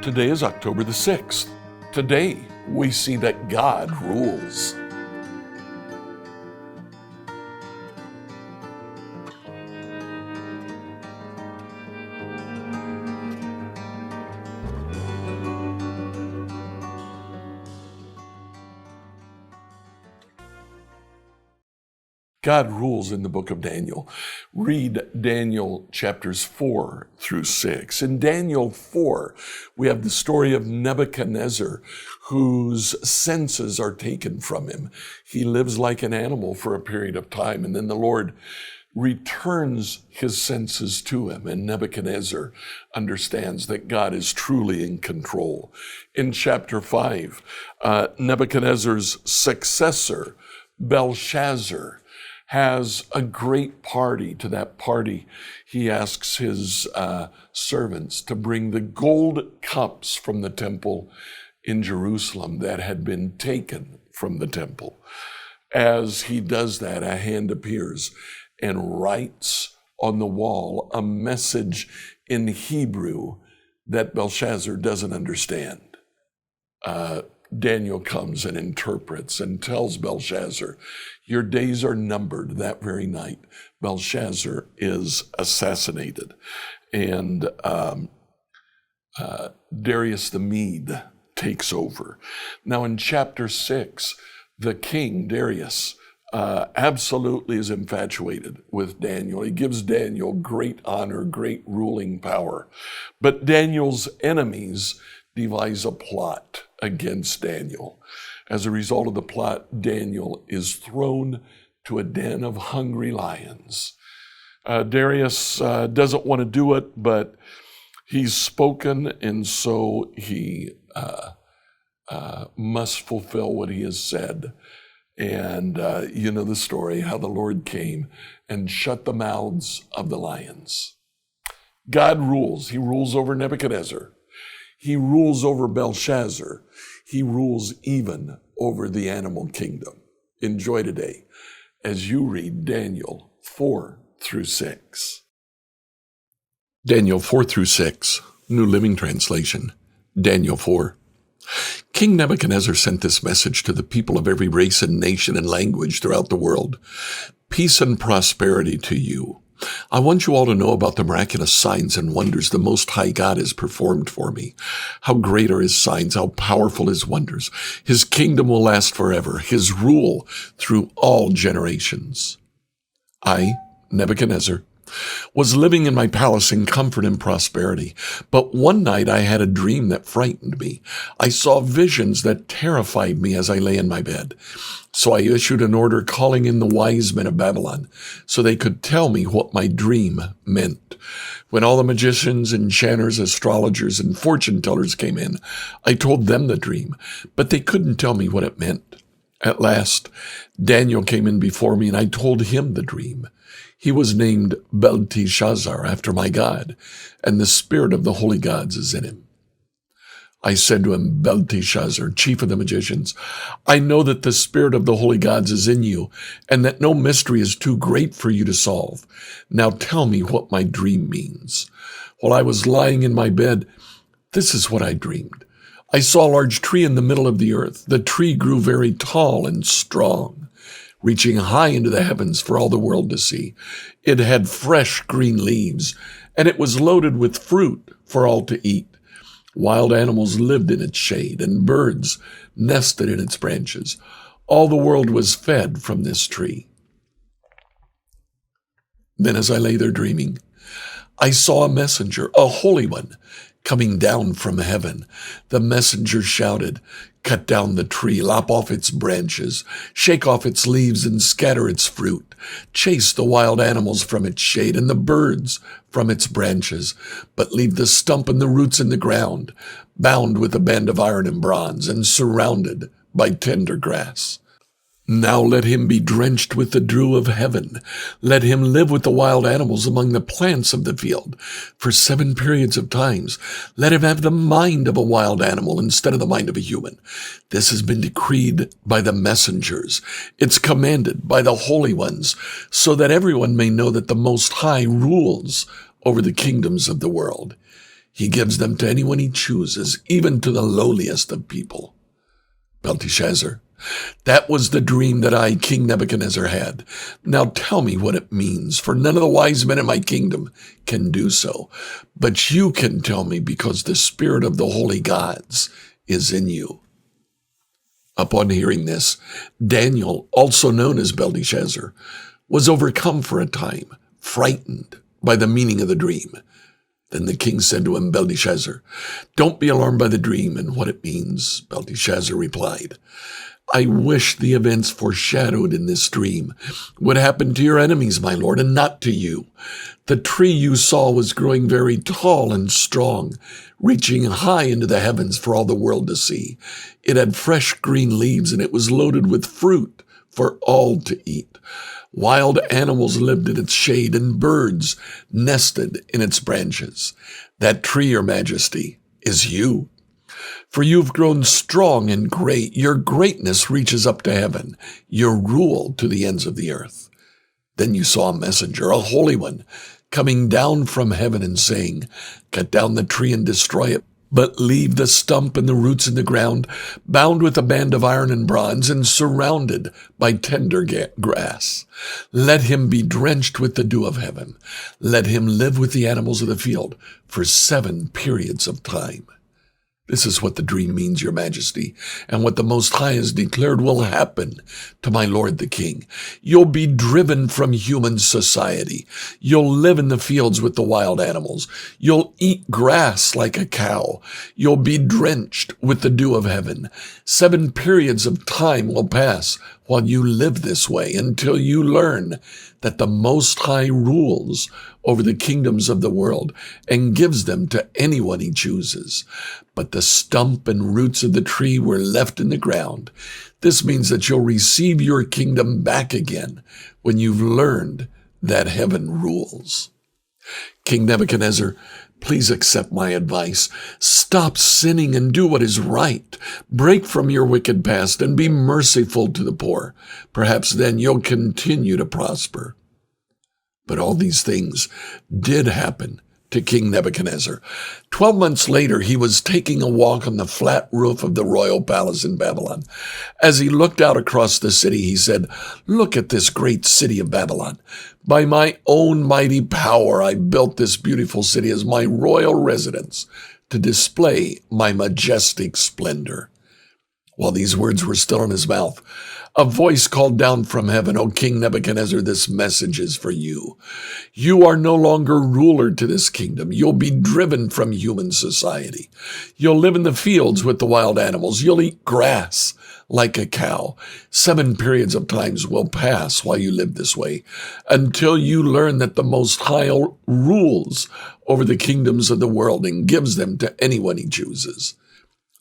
Today is October the 6th. Today, we see that God rules. God rules in the book of Daniel. Read Daniel chapters 4 through 6. In Daniel 4, we have the story of Nebuchadnezzar, whose senses are taken from him. He lives like an animal for a period of time, and then the Lord returns his senses to him, and Nebuchadnezzar understands that God is truly in control. In chapter 5, Nebuchadnezzar's successor, Belshazzar, has a great party. To that party, he asks his servants to bring the gold cups from the temple in Jerusalem that had been taken from the temple. As he does that, a hand appears and writes on the wall a message in Hebrew that Belshazzar doesn't understand. Daniel comes and interprets and tells Belshazzar, your days are numbered. That very night, Belshazzar is assassinated. And Darius the Mede takes over. Now in chapter 6, the king, Darius, absolutely is infatuated with Daniel. He gives Daniel great honor, great ruling power. But Daniel's enemies devise a plot against Daniel. As a result of the plot, Daniel is thrown to a den of hungry lions. Darius doesn't want to do it, but he's spoken, and so he must fulfill what he has said. And you know the story, how the Lord came and shut the mouths of the lions. God rules. He rules over Nebuchadnezzar. He rules over Belshazzar. He rules even over the animal kingdom. Enjoy today as you read Daniel 4 through 6. Daniel 4 through 6, New Living Translation. Daniel 4. King Nebuchadnezzar sent this message to the people of every race and nation and language throughout the world. Peace and prosperity to you. I want you all to know about the miraculous signs and wonders the Most High God has performed for me. How great are his signs, how powerful his wonders. His kingdom will last forever, his rule through all generations. I, Nebuchadnezzar, was living in my palace in comfort and prosperity. But one night I had a dream that frightened me. I saw visions that terrified me as I lay in my bed. So I issued an order calling in the wise men of Babylon so they could tell me what my dream meant. When all the magicians, enchanters, astrologers, and fortune tellers came in, I told them the dream, but they couldn't tell me what it meant. At last, Daniel came in before me and I told him the dream. He was named Belteshazzar after my God, and the spirit of the holy gods is in him. I said to him, Belteshazzar, chief of the magicians, I know that the spirit of the holy gods is in you, and that no mystery is too great for you to solve. Now tell me what my dream means. While I was lying in my bed, this is what I dreamed. I saw a large tree in the middle of the earth. The tree grew very tall and strong, reaching high into the heavens for all the world to see. It had fresh green leaves, and it was loaded with fruit for all to eat. Wild animals lived in its shade, and birds nested in its branches. All the world was fed from this tree. Then as I lay there dreaming, I saw a messenger, a holy one, coming down from heaven. The messenger shouted, cut down the tree, lop off its branches, shake off its leaves and scatter its fruit. Chase the wild animals from its shade and the birds from its branches, but leave the stump and the roots in the ground, bound with a band of iron and bronze and surrounded by tender grass. Now let him be drenched with the dew of heaven. Let him live with the wild animals among the plants of the field for 7 periods of times. Let him have the mind of a wild animal instead of the mind of a human. This has been decreed by the messengers. It's commanded by the holy ones, so that everyone may know that the Most High rules over the kingdoms of the world. He gives them to anyone he chooses, even to the lowliest of people. Belteshazzar, that was the dream that I, King Nebuchadnezzar, had. Now tell me what it means, for none of the wise men in my kingdom can do so. But you can tell me, because the spirit of the holy gods is in you. Upon hearing this, Daniel, also known as Belteshazzar, was overcome for a time, frightened by the meaning of the dream. Then the king said to him, Belteshazzar, don't be alarmed by the dream and what it means. Belteshazzar replied, I wish the events foreshadowed in this dream would happen to your enemies, my lord, and not to you. The tree you saw was growing very tall and strong, reaching high into the heavens for all the world to see. It had fresh green leaves, and it was loaded with fruit for all to eat. Wild animals lived in its shade, and birds nested in its branches. That tree, your majesty, is you. For you've grown strong and great. Your greatness reaches up to heaven, your rule to the ends of the earth. Then you saw a messenger, a holy one, coming down from heaven and saying, cut down the tree and destroy it, but leave the stump and the roots in the ground, bound with a band of iron and bronze and surrounded by tender grass. Let him be drenched with the dew of heaven. Let him live with the animals of the field for 7 periods of time. This is what the dream means, your majesty, and what the Most High has declared will happen to my lord the king. You'll be driven from human society. You'll live in the fields with the wild animals. You'll eat grass like a cow. You'll be drenched with the dew of heaven. 7 periods of time will pass while you live this way until you learn that the Most High rules over the kingdoms of the world and gives them to anyone he chooses. But the stump and roots of the tree were left in the ground. This means that you'll receive your kingdom back again when you've learned that heaven rules. King Nebuchadnezzar, please accept my advice. Stop sinning and do what is right. Break from your wicked past and be merciful to the poor. Perhaps then you'll continue to prosper. But all these things did happen to King Nebuchadnezzar. 12 months later, he was taking a walk on the flat roof of the royal palace in Babylon. As he looked out across the city, he said, look at this great city of Babylon. By my own mighty power, I built this beautiful city as my royal residence to display my majestic splendor. While these words were still in his mouth, a voice called down from heaven, O King Nebuchadnezzar, this message is for you. You are no longer ruler to this kingdom. You'll be driven from human society. You'll live in the fields with the wild animals. You'll eat grass like a cow. 7 periods of times will pass while you live this way until you learn that the Most High rules over the kingdoms of the world and gives them to anyone he chooses.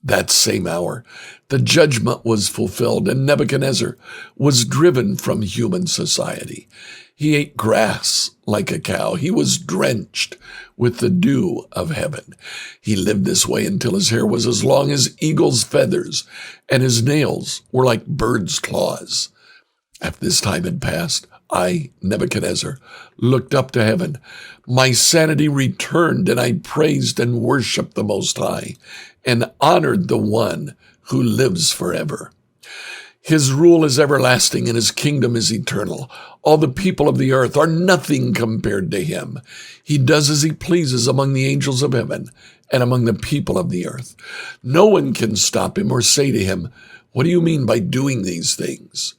That same hour, the judgment was fulfilled, and Nebuchadnezzar was driven from human society. He ate grass like a cow. He was drenched with the dew of heaven. He lived this way until his hair was as long as eagle's feathers, and his nails were like birds' claws. After this time had passed, I, Nebuchadnezzar, looked up to heaven. My sanity returned, and I praised and worshiped the Most High, and honored the one who lives forever. His rule is everlasting, and his kingdom is eternal. All the people of the earth are nothing compared to him. He does as he pleases among the angels of heaven and among the people of the earth. No one can stop him or say to him, what do you mean by doing these things?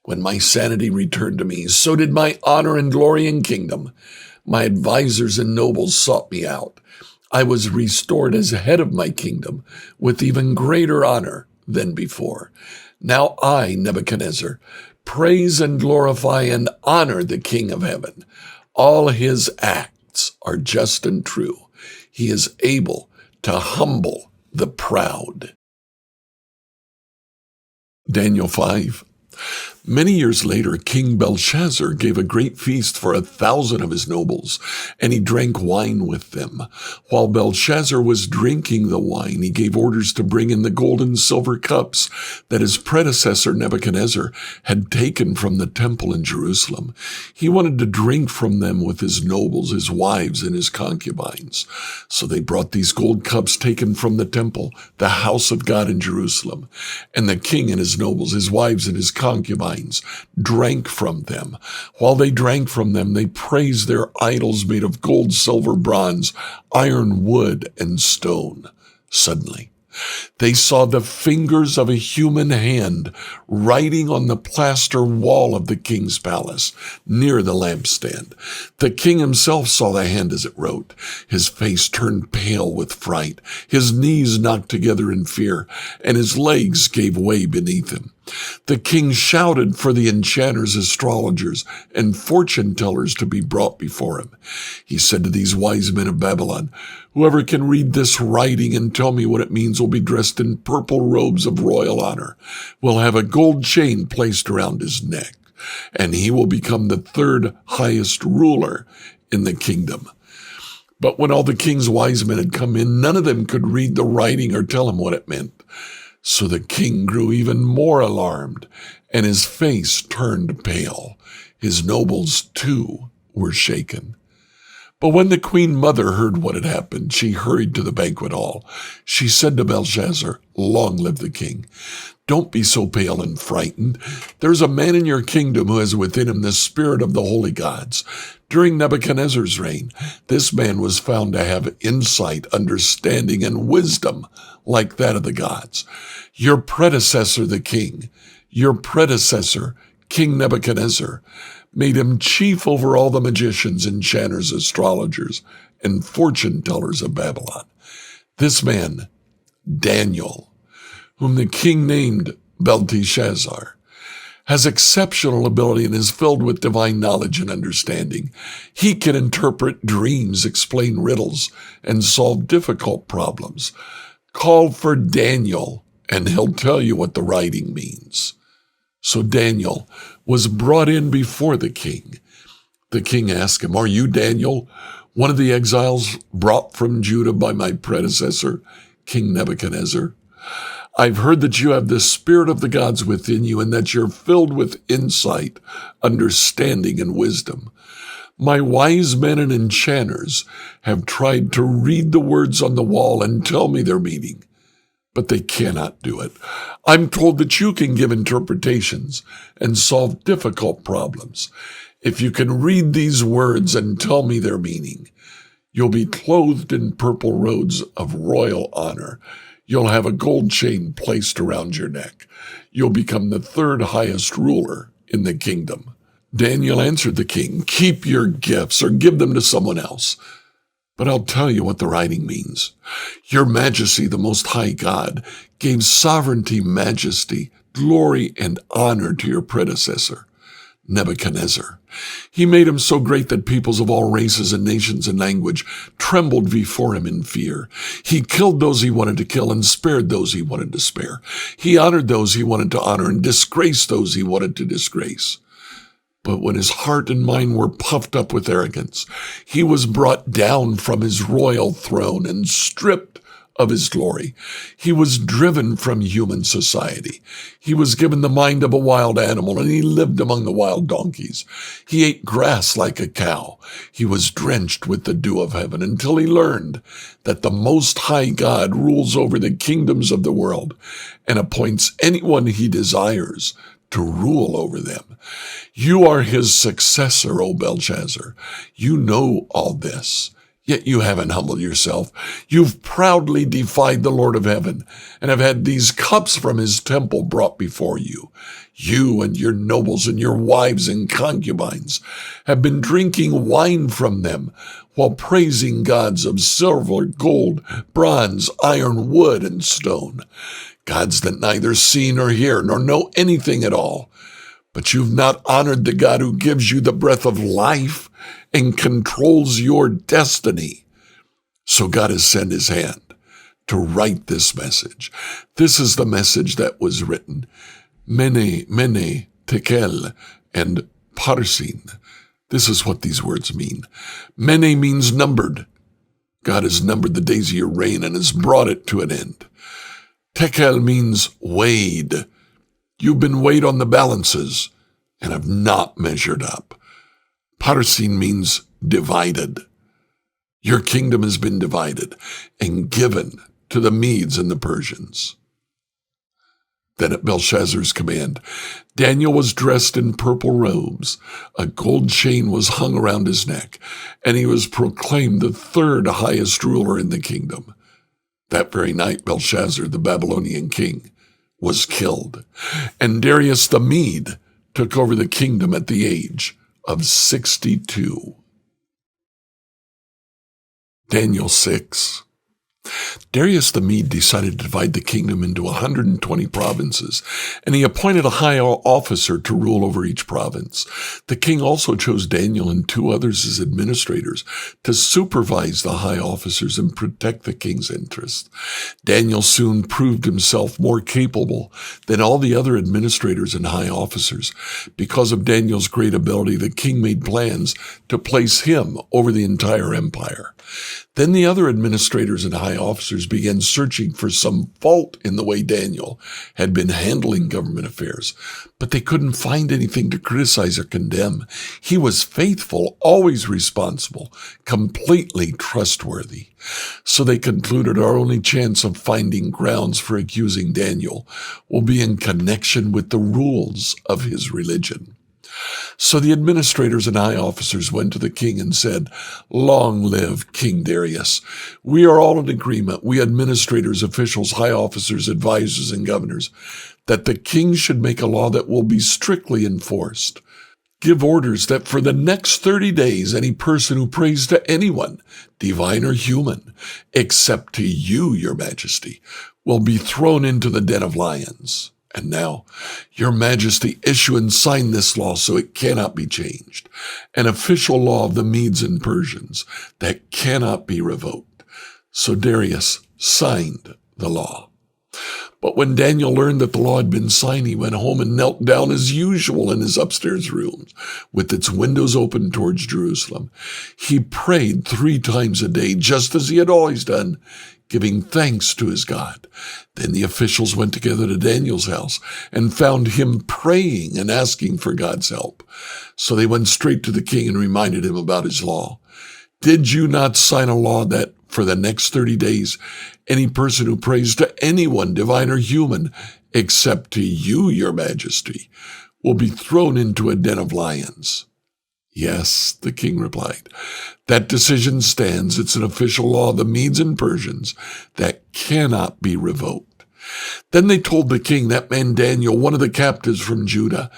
When my sanity returned to me, so did my honor and glory and kingdom. My advisors and nobles sought me out. I was restored as head of my kingdom with even greater honor than before. Now I, Nebuchadnezzar, praise and glorify and honor the King of heaven. All his acts are just and true. He is able to humble the proud. Daniel 5. Many years later, King Belshazzar gave a great feast for 1,000 of his nobles, and he drank wine with them. While Belshazzar was drinking the wine, he gave orders to bring in the gold and silver cups that his predecessor Nebuchadnezzar had taken from the temple in Jerusalem. He wanted to drink from them with his nobles, his wives, and his concubines. So they brought these gold cups taken from the temple, the house of God in Jerusalem, and the king and his nobles, his wives, and his concubines drank from them. While they drank from them, they praised their idols made of gold, silver, bronze, iron, wood, and stone. Suddenly, they saw the fingers of a human hand writing on the plaster wall of the king's palace near the lampstand. The king himself saw the hand as it wrote. His face turned pale with fright. His knees knocked together in fear, and his legs gave way beneath him. The king shouted for the enchanters, astrologers, and fortune tellers to be brought before him. He said to these wise men of Babylon, "Whoever can read this writing and tell me what it means will be dressed in purple robes of royal honor, will have a gold chain placed around his neck, and he will become the third highest ruler in the kingdom." But when all the king's wise men had come in, none of them could read the writing or tell him what it meant. So the king grew even more alarmed, and his face turned pale. His nobles, too, were shaken. But when the queen mother heard what had happened, she hurried to the banquet hall. She said to Belshazzar, "Long live the king. Don't be so pale and frightened. There's a man in your kingdom who has within him the spirit of the holy gods. During Nebuchadnezzar's reign, this man was found to have insight, understanding, and wisdom like that of the gods. Your predecessor, the king, your predecessor, King Nebuchadnezzar, made him chief over all the magicians, enchanters, astrologers, and fortune tellers of Babylon. This man, Daniel, whom the king named Belteshazzar, has exceptional ability and is filled with divine knowledge and understanding. He can interpret dreams, explain riddles, and solve difficult problems. Call for Daniel, and he'll tell you what the writing means." So Daniel was brought in before the king. The king asked him, "Are you Daniel, one of the exiles brought from Judah by my predecessor, King Nebuchadnezzar? I've heard that you have the spirit of the gods within you and that you're filled with insight, understanding, and wisdom. My wise men and enchanters have tried to read the words on the wall and tell me their meaning, but they cannot do it. I'm told that you can give interpretations and solve difficult problems. If you can read these words and tell me their meaning, you'll be clothed in purple robes of royal honor. You'll have a gold chain placed around your neck. You'll become the third highest ruler in the kingdom." Daniel answered the king, "Keep your gifts or give them to someone else. But I'll tell you what the writing means. Your Majesty, the Most High God, gave sovereignty, majesty, glory, and honor to your predecessor, Nebuchadnezzar. He made him so great that peoples of all races and nations and language trembled before him in fear. He killed those he wanted to kill and spared those he wanted to spare. He honored those he wanted to honor and disgraced those he wanted to disgrace. But when his heart and mind were puffed up with arrogance, he was brought down from his royal throne and stripped of his glory. He was driven from human society. He was given the mind of a wild animal, and he lived among the wild donkeys. He ate grass like a cow. He was drenched with the dew of heaven until he learned that the Most High God rules over the kingdoms of the world and appoints anyone he desires to rule over them. You are his successor, O Belshazzar. You know all this. Yet you haven't humbled yourself. You've proudly defied the Lord of heaven and have had these cups from his temple brought before you. You and your nobles and your wives and concubines have been drinking wine from them while praising gods of silver, gold, bronze, iron, wood, and stone, gods that neither see nor hear nor know anything at all. But you've not honored the God who gives you the breath of life and controls your destiny. So God has sent his hand to write this message. This is the message that was written. Mene, Mene, tekel, and parsin. This is what these words mean. Mene means numbered. God has numbered the days of your reign and has brought it to an end. Tekel means weighed. You've been weighed on the balances and have not measured up. Parsin means divided. Your kingdom has been divided and given to the Medes and the Persians. Then at Belshazzar's command, Daniel was dressed in purple robes. A gold chain was hung around his neck, and he was proclaimed the third highest ruler in the kingdom. That very night, Belshazzar, the Babylonian king, was killed, and Darius the Mede took over the kingdom at the age of 62. Daniel 6. Darius the Mede decided to divide the kingdom into 120 provinces, and he appointed a high officer to rule over each province. The king also chose Daniel and 2 others as administrators to supervise the high officers and protect the king's interests. Daniel soon proved himself more capable than all the other administrators and high officers. Because of Daniel's great ability, the king made plans to place him over the entire empire. Then the other administrators and high officers began searching for some fault in the way Daniel had been handling government affairs, but they couldn't find anything to criticize or condemn. He was faithful, always responsible, completely trustworthy. So they concluded our only chance of finding grounds for accusing Daniel will be in connection with the rules of his religion. So the administrators and high officers went to the king and said, "Long live King Darius. We are all in agreement, we administrators, officials, high officers, advisors, and governors, that the king should make a law that will be strictly enforced. Give orders that for the next 30 days, any person who prays to anyone, divine or human, except to you, your majesty, will be thrown into the den of lions. And now, your majesty, issue and sign this law so it cannot be changed, an official law of the Medes and Persians that cannot be revoked." So Darius signed the law. But when Daniel learned that the law had been signed, he went home and knelt down as usual in his upstairs room, with its windows open towards Jerusalem. He prayed 3 times a day, just as he had always done, giving thanks to his God. Then the officials went together to Daniel's house and found him praying and asking for God's help. So they went straight to the king and reminded him about his law. "Did you not sign a law that for the next 30 days, any person who prays to anyone, divine or human, except to you, your majesty, will be thrown into a den of lions?" "Yes," the king replied. "That decision stands. It's an official law of the Medes and Persians that cannot be revoked." Then they told the king, "That man Daniel, one of the captives from Judah,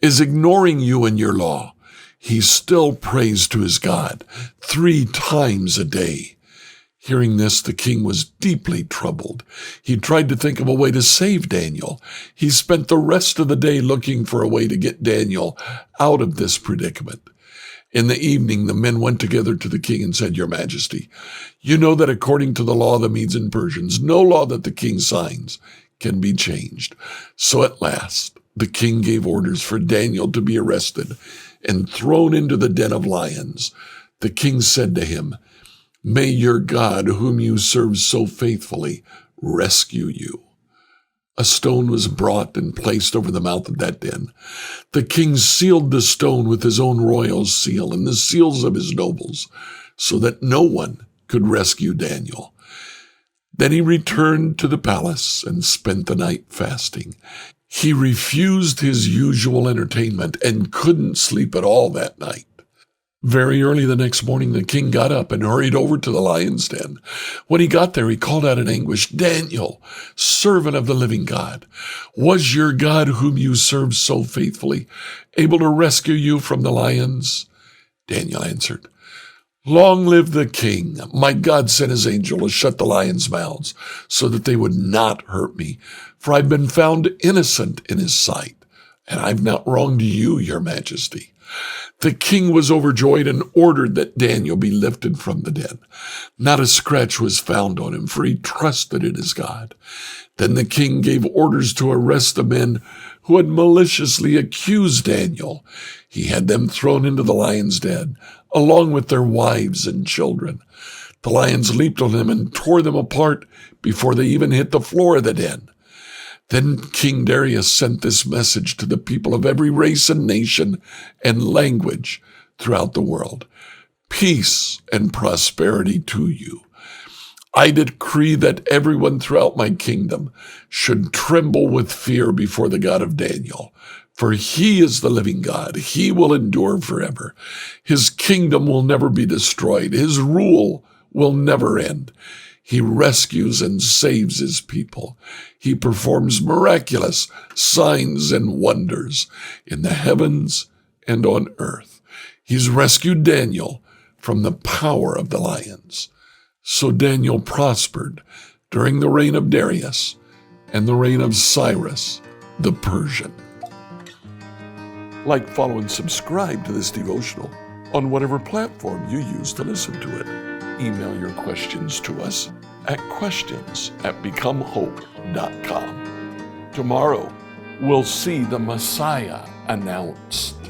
is ignoring you and your law. He still prays to his God 3 times a day." Hearing this, the king was deeply troubled. He tried to think of a way to save Daniel. He spent the rest of the day looking for a way to get Daniel out of this predicament. In the evening, the men went together to the king and said, "Your Majesty, you know that according to the law of the Medes and Persians, no law that the king signs can be changed." So at last, the king gave orders for Daniel to be arrested and thrown into the den of lions. The king said to him, "May your God, whom you serve so faithfully, rescue you." A stone was brought and placed over the mouth of that den. The king sealed the stone with his own royal seal and the seals of his nobles, so that no one could rescue Daniel. Then he returned to the palace and spent the night fasting. He refused his usual entertainment and couldn't sleep at all that night. Very early the next morning, the king got up and hurried over to the lion's den. When he got there, he called out in anguish, "Daniel, servant of the living God, was your God, whom you served so faithfully, able to rescue you from the lions?" Daniel answered, "Long live the king. My God sent his angel to shut the lions' mouths so that they would not hurt me, for I've been found innocent in his sight, and I've not wronged you, your majesty." The king was overjoyed and ordered that Daniel be lifted from the den. Not a scratch was found on him, for he trusted in his God. Then the king gave orders to arrest the men who had maliciously accused Daniel. He had them thrown into the lion's den, along with their wives and children. The lions leaped on them and tore them apart before they even hit the floor of the den. Then King Darius sent this message to the people of every race and nation and language throughout the world. Peace and prosperity to you. I decree that everyone throughout my kingdom should tremble with fear before the God of Daniel, for he is the living God. He will endure forever. His kingdom will never be destroyed. His rule will never end. He rescues and saves his people. He performs miraculous signs and wonders in the heavens and on earth. He's rescued Daniel from the power of the lions. So Daniel prospered during the reign of Darius and the reign of Cyrus the Persian. Like, follow, and subscribe to this devotional on whatever platform you use to listen to it. Email your questions to us at questions@becomehope.com. Tomorrow, we'll see the Messiah announced.